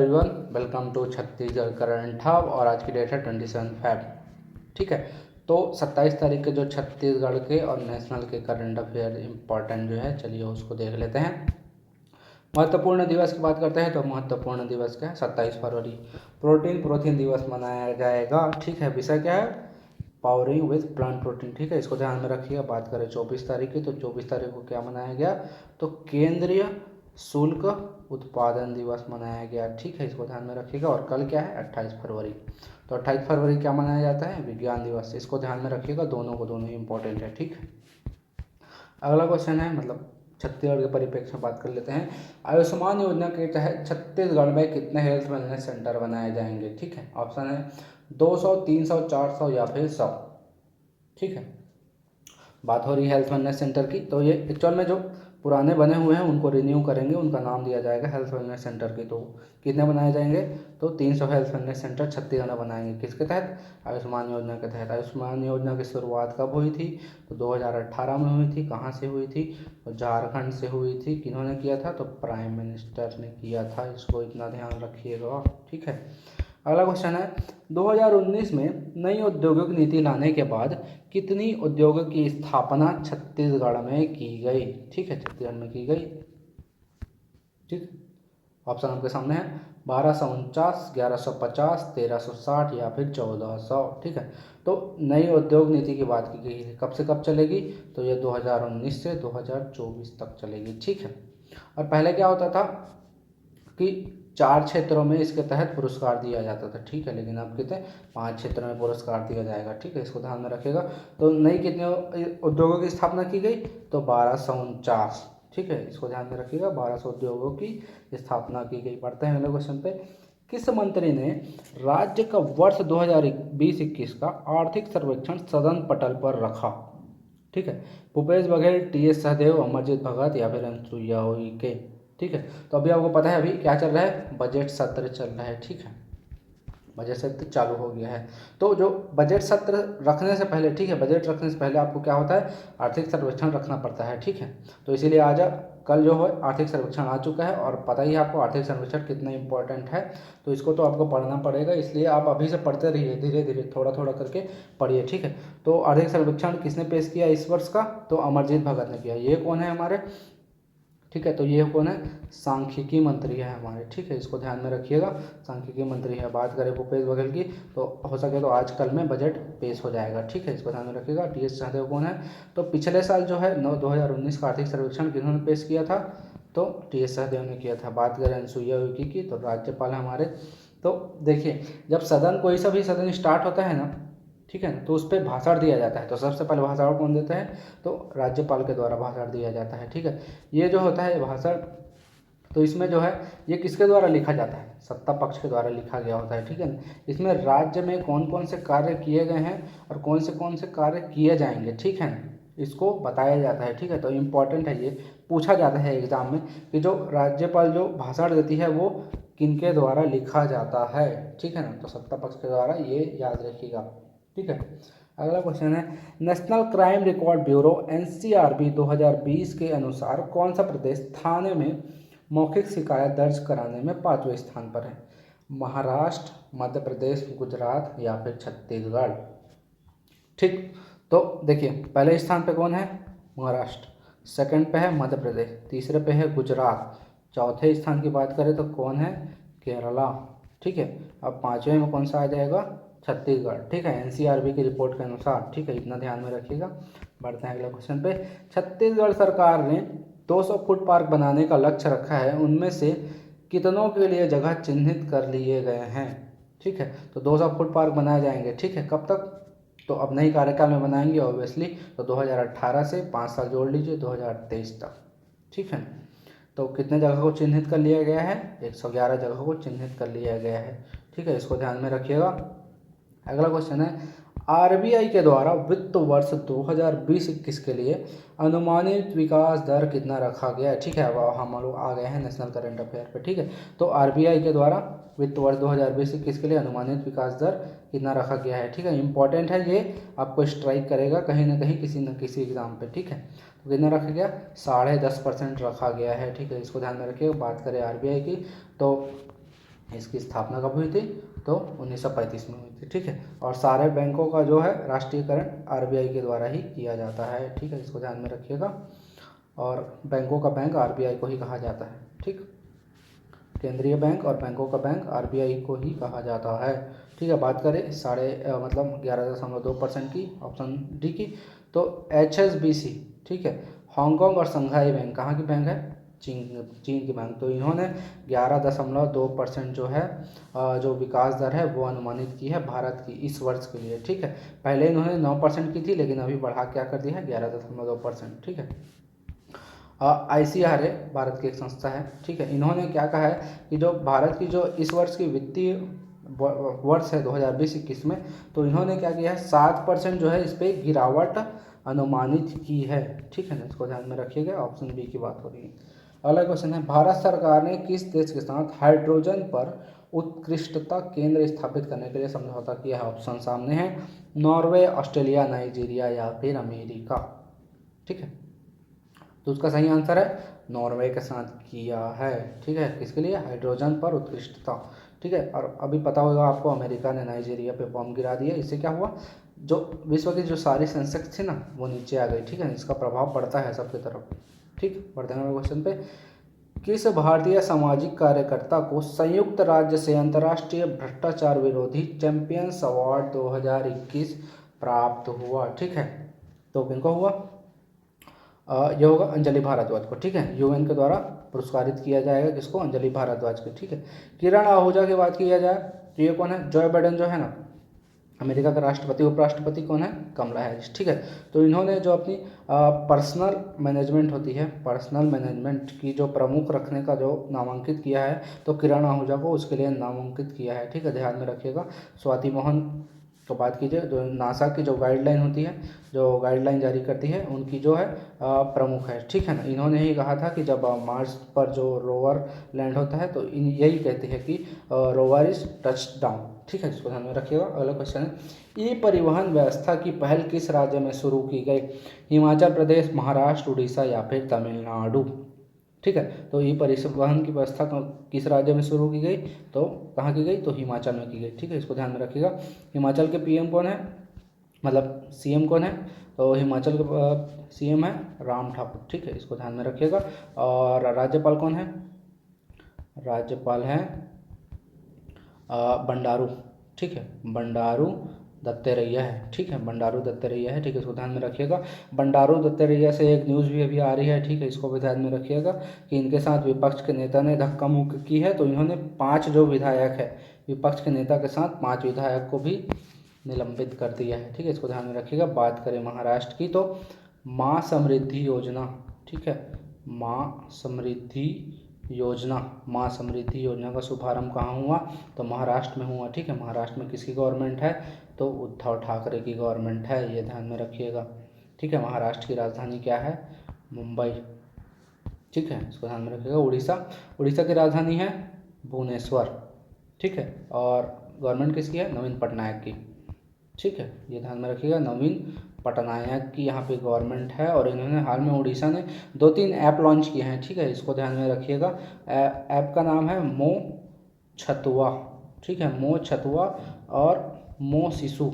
Everyone, welcome to Chhattisgarh current hub. और आज की डेट है 27 फेब। ठीक है, तो 27 तारीख के जो छत्तीसगढ़ के और नेशनल के करंट अफेयर इंपॉर्टेंट जो है, चलिए उसको देख लेते हैं। महत्वपूर्ण दिवस की बात करते हैं तो महत्वपूर्ण दिवस क्या है? 27 फरवरी प्रोटीन दिवस मनाया जाएगा। ठीक है, विषय क्या है? Powering with plant protein. ठीक है, इसको ध्यान में रखिएगा। बात करें 24 तारीख की, तो 24 तारीख को क्या मनाया गया? तो केंद्रीय शुल्क उत्पादन दिवस मनाया गया। ठीक है, इसको ध्यान में रखिएगा। और कल क्या है? 28 फरवरी। तो 28 फरवरी क्या मनाया जाता है? विज्ञान दिवस। इसको ध्यान में रखिएगा, दोनों ही इंपॉर्टेंट है। ठीक है, अगला क्वेश्चन है, मतलब छत्तीसगढ़ के परिप्रेक्ष्य में बात कर लेते हैं। आयुष्मान योजना के तहत छत्तीसगढ़ में कितने हेल्थ वेलनेस सेंटर बनाए जाएंगे? ठीक है, ऑप्शन है 200, 300, 400 या फिर 100। ठीक है, बात हो रही है हेल्थ वेलनेस सेंटर की। तो ये एक्चुअल में जो पुराने बने हुए हैं उनको रिन्यू करेंगे, उनका नाम दिया जाएगा हेल्थ वेलनेस सेंटर की। तो कितने बनाए जाएंगे? तो 300 हेल्थ वेलनेस सेंटर छत्तीसगढ़ में बनाएंगे। किसके तहत? आयुष्मान योजना के तहत। आयुष्मान योजना की शुरुआत कब हुई थी? तो 2018 में हुई थी। कहाँ से हुई थी? तो झारखंड से हुई थी। किन्होंने किया था? तो प्राइम मिनिस्टर ने किया था। इसको इतना ध्यान रखिएगा। ठीक है, अगला क्वेश्चन है, 2019 में नई औद्योगिक नीति लाने के बाद कितनी उद्योगों की स्थापना छत्तीसगढ़ में की गई? ठीक है, छत्तीसगढ़ में की गई। ठीक, ऑप्शन आपके सामने है 1249, 1150, 1360 या फिर 1400। ठीक है, तो नई उद्योग नीति की बात की गई है। कब से कब चलेगी? तो ये 2019 से 2024 तक चलेगी। ठीक है, और पहले क्या होता था कि 4 क्षेत्रों में इसके तहत पुरस्कार दिया जाता था। ठीक है, लेकिन अब कितने? 5 क्षेत्रों में पुरस्कार दिया जाएगा। ठीक है, इसको ध्यान में रखिएगा। तो नई कितने उद्योगों की स्थापना की गई? तो 1249। ठीक है, इसको ध्यान में रखिएगा, 1200 उद्योगों की स्थापना की गई। पढ़ते हैं अगले क्वेश्चन पे। किस मंत्री ने राज्य का वर्ष 2020-21 का आर्थिक सर्वेक्षण सदन पटल पर रखा? ठीक है, भूपेश बघेल, टी.एस. सहदेव, अमरजीत भगत या फिर अनुसुईया उइके। ठीक है, तो अभी आपको पता है अभी क्या चल रहा है? बजट सत्र चल रहा है। ठीक है, बजट सत्र चालू हो गया है। तो जो बजट सत्र रखने से पहले, ठीक है, बजट रखने से पहले आपको क्या होता है? आर्थिक सर्वेक्षण रखना पड़ता है। ठीक है, तो इसीलिए आज कल जो है आर्थिक सर्वेक्षण आ चुका है, और पता ही है आपको आर्थिक सर्वेक्षण कितना इंपॉर्टेंट है। तो इसको तो आपको पढ़ना पड़ेगा, इसलिए आप अभी से पढ़ते रहिए, धीरे धीरे थोड़ा थोड़ा करके पढ़िए। ठीक है, तो आर्थिक सर्वेक्षण किसने पेश किया इस वर्ष का? तो अमरजीत भगत ने किया। ये कौन है हमारे? ठीक है, तो ये कौन है? सांख्यिकी मंत्री है हमारे। ठीक है, इसको ध्यान में रखिएगा, सांख्यिकी मंत्री है। बात करें भूपेश बघेल की, तो हो सके तो आज कल में बजट पेश हो जाएगा। ठीक है, इसको ध्यान में रखिएगा। टी.एस. सहदेव कौन है? तो पिछले साल जो है 2019 का आर्थिक सर्वेक्षण किन्होंने पेश किया था? तो टी.एस. सहदेव ने किया था। बात करें अनुसुईया उइके की, तो राज्यपाल है हमारे। तो देखिए, जब सदन कोई सा भी सदन स्टार्ट होता है ना, ठीक है ना, तो उस पर भाषण दिया जाता है। तो सबसे पहले भाषण कौन देता है? तो राज्यपाल के द्वारा भाषण दिया जाता है। ठीक है, ये जो होता है भाषण, तो इसमें जो है ये किसके द्वारा लिखा जाता है? सत्ता पक्ष के द्वारा लिखा गया होता है। ठीक है ना, इसमें राज्य में कौन कौन से कार्य किए गए हैं और कौन से कार्य किए जाएंगे, ठीक है ना, इसको बताया जाता है। ठीक है, तो इम्पोर्टेंट है, ये पूछा जाता है एग्जाम में कि जो राज्यपाल जो भाषण देती है वो किनके द्वारा लिखा जाता है। ठीक है ना, तो सत्ता पक्ष के द्वारा, ये याद रखिएगा। ठीक है, अगला क्वेश्चन है, national crime record bureau NCRB 2020 के अनुसार कौन सा प्रदेश थाने में मौखिक शिकायत दर्ज कराने में 5वें स्थान पर है? महाराष्ट्र, मध्य प्रदेश, गुजरात या फिर छत्तीसगढ़? ठीक, तो देखिए पहले स्थान पे कौन है? महाराष्ट्र। सेकंड पे है मध्य प्रदेश। तीसरे पे है गुजरात। चौथे स्थान की बात करें तो कौन है? केरला। ठीक है, अब 5वें में कौन सा आ जाएगा? छत्तीसगढ़। ठीक है, एनसीआरबी की रिपोर्ट के अनुसार। ठीक है, इतना ध्यान में रखिएगा। बढ़ते हैं अगले क्वेश्चन पे। छत्तीसगढ़ सरकार ने 200 फुट पार्क बनाने का लक्ष्य रखा है, उनमें से कितनों के लिए जगह चिन्हित कर लिए गए हैं? ठीक है, तो 200 फुट पार्क बनाए जाएंगे। ठीक है, कब तक? तो अब नई कार्यकाल में बनाएंगे ऑब्वियसली, तो 2018 से 5 साल जोड़ लीजिए, 2023 तक। ठीक है, तो कितने जगह को चिन्हित कर लिया गया है? 111 जगह को चिन्हित कर लिया गया है। ठीक है, इसको ध्यान में रखिएगा। अगला क्वेश्चन है, आरबीआई के द्वारा वित्त वर्ष 2020-21 के लिए अनुमानित विकास दर कितना रखा गया है? ठीक है, अब हम लोग आ गए हैं नेशनल करंट अफेयर पे। ठीक है, तो आरबीआई के द्वारा वित्त वर्ष 2020-21 के लिए अनुमानित विकास दर कितना रखा गया है? ठीक है, इंपॉर्टेंट है, ये आपको स्ट्राइक करेगा कहीं ना कहीं किसी न किसी एग्जाम पे। ठीक है, तो कितना रखा गया? 10.5% रखा गया है। ठीक है, इसको ध्यान में रखिए। बात करें आरबीआई की, तो इसकी स्थापना कब हुई थी? तो 1935 में हुई थी। ठीक है, और सारे बैंकों का जो है राष्ट्रीयकरण आरबीआई के द्वारा ही किया जाता है। ठीक है, इसको ध्यान में रखिएगा। और बैंकों का बैंक आरबीआई को ही कहा जाता है। ठीक, केंद्रीय बैंक और बैंकों का बैंक आरबीआई को ही कहा जाता है। ठीक है, बात करें 11.2% की, ऑप्शन डी की, तो HSBC, ठीक है, हांगकांग और संघाई बैंक कहाँ की बैंक है? चीन की बैंक। तो इन्होंने 11.2% जो है जो विकास दर है वो अनुमानित की है भारत की इस वर्ष के लिए। ठीक है, पहले इन्होंने 9% की थी, लेकिन अभी बढ़ा क्या कर दिया है? 11.2%। ठीक है, ICRA भारत की एक संस्था है। ठीक है, इन्होंने क्या कहा है कि जो भारत की जो इस वर्ष की वित्तीय वर्ष है 2020-21 में, तो इन्होंने क्या किया है? 7% जो है इस पर गिरावट अनुमानित की है। ठीक है ना, इसको ध्यान में रखिएगा। ऑप्शन बी की बात हो रही है। अगला क्वेश्चन है, भारत सरकार ने किस देश के साथ हाइड्रोजन पर उत्कृष्टता केंद्र स्थापित करने के लिए समझौता किया है? ऑप्शन सामने है, नॉर्वे, ऑस्ट्रेलिया, नाइजीरिया या फिर अमेरिका। ठीक है, तो उसका सही आंसर है नॉर्वे के साथ किया है। ठीक है, किसके लिए? हाइड्रोजन पर उत्कृष्टता। ठीक है, और अभी पता होगा आपको अमेरिका ने नाइजीरिया पे बॉम्ब गिरा दिया। इससे क्या हुआ? जो विश्व की जो सारी सेंसेक्स थी ना वो नीचे आ गई। ठीक है, इसका प्रभाव पड़ता है सबकी तरफ। ठीक, बढ़ते हैं क्वेश्चन पे। किस भारतीय सामाजिक कार्यकर्ता को संयुक्त राज्य से अंतर्राष्ट्रीय भ्रष्टाचार विरोधी चैंपियंस अवार्ड 2021 प्राप्त हुआ? ठीक है, तो किनको हुआ? ये होगा अंजलि भारद्वाज को। ठीक है, यूएन के द्वारा पुरस्कारित किया जाएगा किसको? अंजलि भारद्वाज को। ठीक है, किरण आहूजा की बात किया जाए तो ये कौन है? जॉय बाइडेन जो है ना अमेरिका का राष्ट्रपति, उपराष्ट्रपति कौन है? कमला हैरिस। ठीक है, तो इन्होंने जो अपनी पर्सनल मैनेजमेंट होती है, पर्सनल मैनेजमेंट की जो प्रमुख रखने का जो नामांकित किया है, तो किरण आहूजा को उसके लिए नामांकित किया है। ठीक है, ध्यान में रखिएगा। स्वाति मोहन तो बात कीजिए, जो नासा की जो गाइडलाइन होती है, जो गाइडलाइन जारी करती है, उनकी जो है प्रमुख है। ठीक है ना, इन्होंने ही कहा था कि जब मार्स पर जो रोवर लैंड होता है तो यही कहते हैं कि रोवर इज टच डाउन। ठीक है, इसको ध्यान में रखिएगा। अगला क्वेश्चन है, ई परिवहन व्यवस्था की पहल किस राज्य में शुरू की गई? हिमाचल प्रदेश, महाराष्ट्र, उड़ीसा या फिर तमिलनाडु? ठीक है, तो ई परिवहन की व्यवस्था किस राज्य में शुरू की गई? तो कहाँ की गई? तो हिमाचल में की गई। ठीक है, इसको ध्यान में रखिएगा। हिमाचल के पीएम कौन है? मतलब सीएम कौन है? तो हिमाचल के सीएम है राम ठाकुर। ठीक है, इसको ध्यान में रखिएगा। और राज्यपाल कौन है? राज्यपाल है बंडारू। ठीक है, बंडारू दत्तात्रेय है। ठीक है, बंडारू दत्तात्रेय है। ठीक है, इसको ध्यान में रखिएगा। बंडारू दत्तात्रेय से एक न्यूज़ भी अभी आ रही है। ठीक है, इसको भी ध्यान में रखिएगा कि इनके साथ विपक्ष के नेता ने धक्का मुक्की की है। तो इन्होंने 5 जो विधायक है, विपक्ष के नेता के साथ 5 विधायक को भी निलंबित कर दिया है। ठीक है, इसको ध्यान में रखिएगा। बात करें महाराष्ट्र की, तो माँ समृद्धि योजना। ठीक है, माँ समृद्धि योजना, माँ समृद्धि योजना का शुभारंभ कहाँ हुआ? तो महाराष्ट्र में हुआ। ठीक है, महाराष्ट्र में किसकी गवर्नमेंट है? तो उद्धव ठाकरे की गवर्नमेंट है, ये ध्यान में रखिएगा। ठीक है, महाराष्ट्र की राजधानी क्या है? मुंबई। ठीक है, इसको ध्यान में रखिएगा। उड़ीसा की राजधानी है भुवनेश्वर। ठीक है, और गवर्नमेंट किसकी है? नवीन पटनायक की। ठीक है, ये ध्यान में रखिएगा, नवीन पटनायक की यहाँ पे गवर्नमेंट है। और इन्होंने हाल में उड़ीसा ने 2-3 ऐप लॉन्च किए हैं। ठीक है, इसको ध्यान में रखिएगा। ऐप का नाम है मो छतुआ। ठीक है, मो छतुआ और मो शिशु।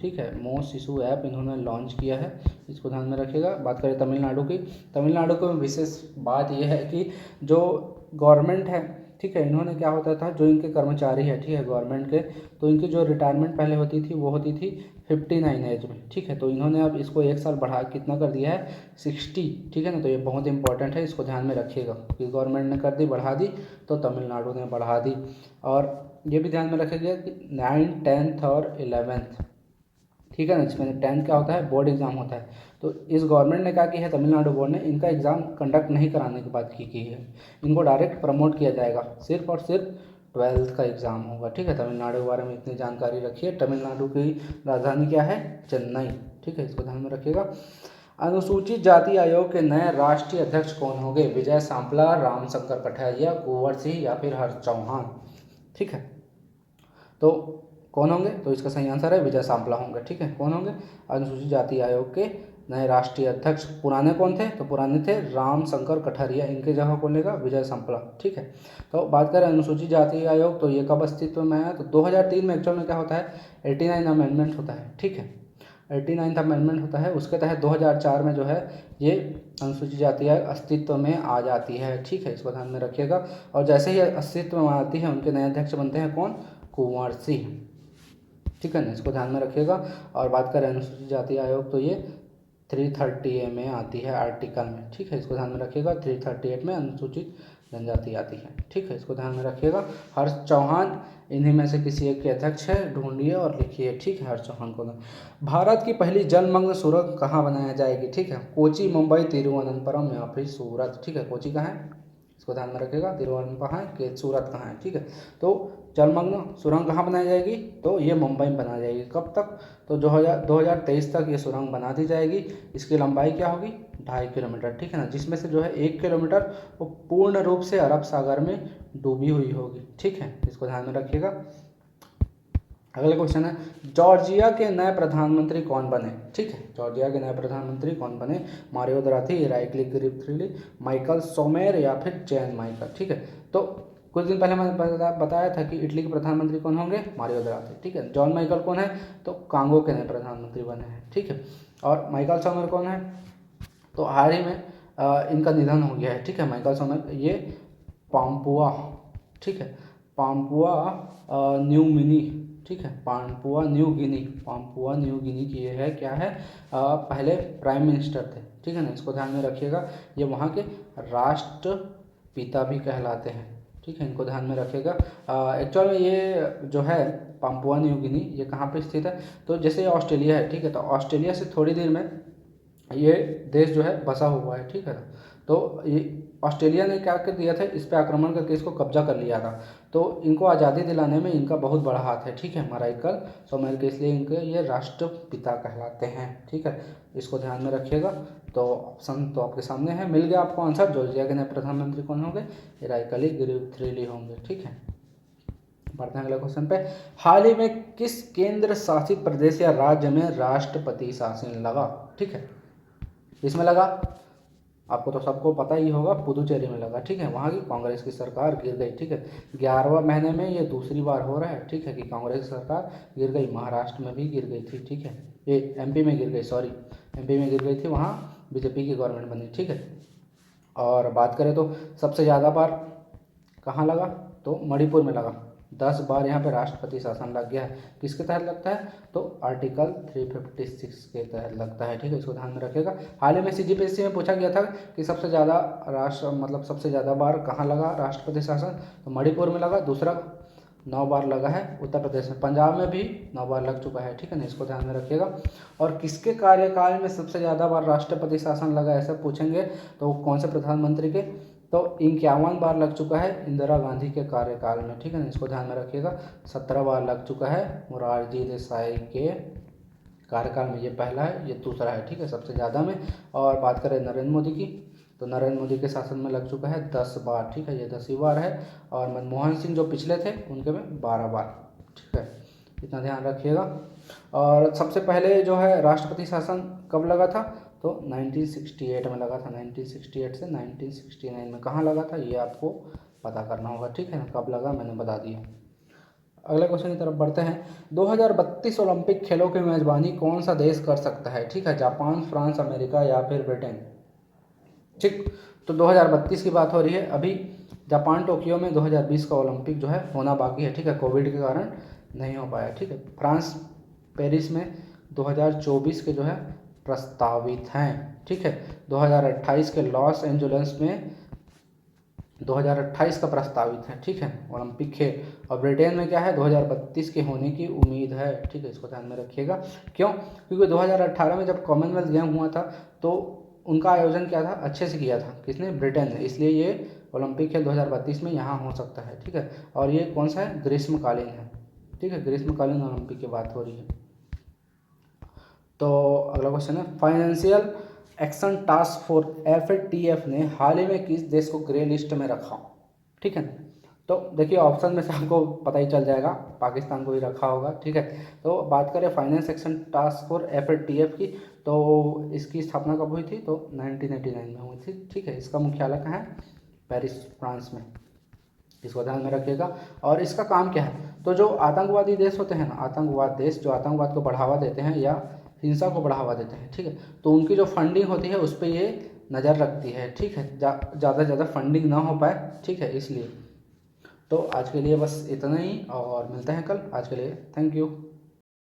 ठीक है, मो शिशु ऐप इन्होंने लॉन्च किया है, इसको ध्यान में रखिएगा। बात करें तमिलनाडु की, तमिलनाडु की विशेष बात यह है कि जो गवर्नमेंट है, ठीक है, इन्होंने क्या होता था, जो इनके कर्मचारी है, ठीक है, गवर्नमेंट के, तो इनकी जो रिटायरमेंट पहले होती थी वो होती थी 59 एज में। ठीक है, तो इन्होंने अब इसको 1 साल बढ़ा कितना कर दिया है? 60। ठीक है ना, तो ये बहुत इंपॉर्टेंट है, इसको ध्यान में रखिएगा कि गवर्नमेंट ने कर दी, बढ़ा दी, तो तमिलनाडु ने बढ़ा दी। और ये भी ध्यान में रखिएगा कि 9th, 10th और 11th, ठीक है ना, जिसमें 10th क्या होता है? बोर्ड एग्जाम होता है। तो इस गवर्नमेंट ने क्या की है, तमिलनाडु बोर्ड ने, इनका एग्ज़ाम कंडक्ट नहीं कराने की बात की है। इनको डायरेक्ट प्रमोट किया जाएगा, सिर्फ और सिर्फ 12th का एग्ज़ाम होगा। ठीक है, तमिलनाडु के बारे में इतनी जानकारी रखिए। तमिलनाडु की राजधानी क्या है? चेन्नई। ठीक है, इसको ध्यान में रखिएगा। अनुसूचित जाति आयोग के नए राष्ट्रीय अध्यक्ष कौन होंगे? विजय सांपला, रामशंकर कठैरिया, कुंवर सिंह या फिर हर्ष चौहान? ठीक है, तो कौन होंगे? तो इसका सही आंसर है विजय सांपला होंगे। ठीक है, कौन होंगे? अनुसूचित जाति आयोग के नए राष्ट्रीय अध्यक्ष पुराने कौन थे? तो पुराने थे राम शंकर कठारिया, इनके जगह कौन लेगा? विजय संपला। ठीक है। तो बात करें अनुसूचित जाति आयोग, तो ये कब अस्तित्व में आया? तो 2003 में एक्चुअल में क्या होता है? 89 अमेंडमेंट होता है। ठीक है, 89 अमेंडमेंट होता है, उसके तहत 2004 में जो है ये अनुसूचित जाति आयोग अस्तित्व में आ जाती है। ठीक है, इसको ध्यान में रखिएगा। और जैसे ही अस्तित्व में आती है उनके नए अध्यक्ष बनते हैं कौन? कुंवर सिंह। ठीक है ना, इसको ध्यान में रखिएगा। और बात करें अनुसूचित जाति आयोग, तो ये 330A में आती है आर्टिकल में। ठीक है, इसको ध्यान में रखिएगा। 338 में अनुसूचित जनजाति आती है। ठीक है, इसको ध्यान में रखिएगा। हर्ष चौहान इन्हीं में से किसी एक के अध्यक्ष है, ढूंढिए और लिखिए। ठीक है, हर्ष चौहान को। भारत की पहली जलमग्न सुरंग कहाँ बनाया जाएगी? ठीक है, कोची, मुंबई, तिरुवनंतपुरम या फिर सूरत। ठीक है, कोची कहाँ है? इसको ध्यान में रखिएगा। तिरुवनंतपुरम कहाँ है कि सूरत कहाँ है? ठीक है, तो जलमग्न सुरंग कहाँ बनाई जाएगी? तो ये मुंबई में बनाई जाएगी। कब तक? तो 2023 तक ये सुरंग बना दी जाएगी। इसकी लंबाई क्या होगी? 2.5 किलोमीटर। ठीक है ना, जिसमें से जो है 1 किलोमीटर वो पूर्ण रूप से अरब सागर में डूबी हुई होगी। ठीक है, इसको ध्यान में रखिएगा। अगला क्वेश्चन है, जॉर्जिया के नए प्रधानमंत्री कौन बने? ठीक है, जॉर्जिया के नए प्रधानमंत्री कौन बने? मारियो द्राथी, इराइक्ली ग्रिफ्थिली, माइकल सोमेर या फिर जैन माइकल। ठीक है, तो कुछ दिन पहले मैंने बताया था कि इटली के प्रधानमंत्री कौन होंगे? मारियो द्राथी। ठीक है, जॉन माइकल कौन है? तो कांगो के नए प्रधानमंत्री बने हैं। ठीक है, और माइकल सोमेर कौन है? तो हाल ही में इनका निधन हो गया है। ठीक है, माइकल सोमेर, ये पाम्पुआ, ठीक है, पाम्पुआ न्यू मिनी, ठीक है, पाम्पुआ न्यू गिनी, पाम्पुआ न्यू गिनी की ये है क्या है? पहले प्राइम मिनिस्टर थे। ठीक है ना, इसको ध्यान में रखिएगा। ये वहाँ के राष्ट्रपिता भी कहलाते हैं। ठीक है, इनको ध्यान में रखिएगा। एक्चुअल में ये जो है पाम्पुआ न्यू गिनी, ये कहाँ पे स्थित है? तो जैसे ये ऑस्ट्रेलिया है। ठीक है, तो ऑस्ट्रेलिया से थोड़ी देर में ये देश जो है बसा हुआ है। ठीक है, तो ये ऑस्ट्रेलिया ने क्या कर दिया था? इस पे आक्रमण करके इसको कब्जा कर लिया था। तो इनको आज़ादी दिलाने में इनका बहुत बड़ा हाथ है। ठीक है, माइकल सोमेर के, इसलिए इनके ये राष्ट्रपिता कहलाते हैं। ठीक है, इसको ध्यान में रखिएगा। तो ऑप्शन तो आपके सामने है, मिल गया आपको आंसर। जॉर्जिया के नए प्रधानमंत्री कौन होंगे? इराइक्ली ग्रिफ्थिली होंगे। ठीक है, बढ़ते हैं अगले क्वेश्चन पे। हाल ही में किस केंद्र शासित प्रदेश या राज्य में राष्ट्रपति शासन लगा? ठीक है, इसमें लगा, आपको तो सबको पता ही होगा, पुदुचेरी में लगा। ठीक है, वहाँ की कांग्रेस की सरकार गिर गई। ठीक है, 11वां महीने में ये दूसरी बार हो रहा है। ठीक है, कि कांग्रेस की सरकार गिर गई। महाराष्ट्र में भी गिर गई थी। ठीक है, ये एमपी में गिर गई, सॉरी, एमपी में गिर गई थी, वहाँ बीजेपी की गवर्नमेंट बनी। ठीक है, और बात करें तो सबसे ज़्यादा बार कहाँ लगा? तो मणिपुर में लगा। 10 बार यहाँ पे राष्ट्रपति शासन लग गया है। किसके तहत लगता है? तो आर्टिकल 356 के तहत लगता है। ठीक है, इसको ध्यान में रखिएगा। हाल ही में CGPSC में पूछा गया था कि सबसे ज़्यादा सबसे ज़्यादा बार कहाँ लगा राष्ट्रपति शासन? तो मणिपुर में लगा। दूसरा 9 बार लगा है उत्तर प्रदेश में। पंजाब में भी 9 बार लग चुका है। ठीक है ना, इसको ध्यान में रखिएगा। और किसके कार्यकाल में सबसे ज़्यादा बार राष्ट्रपति शासन लगा, ऐसा पूछेंगे तो कौन से प्रधानमंत्री के? तो 51 बार लग चुका है इंदिरा गांधी के कार्यकाल में। ठीक है ना, इसको ध्यान में रखिएगा। 17 बार लग चुका है मोरारजी देसाई के कार्यकाल में। ये पहला है, ये दूसरा है। ठीक है, सबसे ज़्यादा में। और बात करें नरेंद्र मोदी की, तो नरेंद्र मोदी के शासन में लग चुका है 10 बार। ठीक है, ये 10वीं बार है। और मनमोहन सिंह जो पिछले थे उनके में 12 बार। ठीक है, इतना ध्यान रखिएगा। और सबसे पहले जो है राष्ट्रपति शासन कब लगा था? तो 1968 में लगा था। 1968 से 1969 में कहाँ लगा था, ये आपको पता करना होगा। ठीक है ना, कब लगा मैंने बता दिया। अगले क्वेश्चन की तरफ बढ़ते हैं। 2032 ओलंपिक खेलों की मेजबानी कौन सा देश कर सकता है? ठीक है, जापान, फ्रांस, अमेरिका या फिर ब्रिटेन। ठीक, तो 2032 की बात हो रही है। अभी जापान टोक्यो में 2020 का ओलंपिक जो है होना बाकी है। ठीक है, कोविड के कारण नहीं हो पाया। ठीक है, फ्रांस पेरिस में 2024 के जो है प्रस्तावित हैं। ठीक है, 2028 के लॉस एंजल्स में 2028 का प्रस्तावित है। ठीक है, ओलंपिक खेल। और ब्रिटेन में क्या है? 2032 के होने की उम्मीद है। ठीक है, इसको ध्यान में रखिएगा। क्यों? क्योंकि 2018 में जब कॉमनवेल्थ गेम हुआ था तो उनका आयोजन क्या था? अच्छे से किया था। किसने? ब्रिटेन ने। इसलिए ये ओलंपिक खेल 2032 में यहाँ हो सकता है। ठीक है, और ये कौन सा है? ग्रीष्मकालीन है। ठीक है, ग्रीष्मकालीन ओलंपिक की बात हो रही है। तो अगला क्वेश्चन है, financial action task force FATF ने हाल ही में किस देश को ग्रे लिस्ट में रखा? ठीक है, तो देखिए ऑप्शन में से आपको पता ही चल जाएगा, पाकिस्तान को ही रखा होगा। ठीक है, तो बात करें finance action task force FATF की, तो इसकी स्थापना कब हुई थी? तो 1989 में हुई थी। ठीक है, इसका मुख्यालय कहाँ है? पेरिस, फ्रांस में। इसको ध्यान में रखिएगा। और इसका काम क्या है? तो जो आतंकवादी देश होते हैं ना, आतंकवाद देश जो आतंकवाद को बढ़ावा देते हैं या हिंसा को बढ़ावा देते हैं, ठीक है, तो उनकी जो फंडिंग होती है उस पर ये नज़र रखती है। ठीक है, ज़्यादा से ज़्यादा फंडिंग ना हो पाए, ठीक है, इसलिए। तो आज के लिए बस इतना ही और मिलते हैं कल। आज के लिए थैंक यू।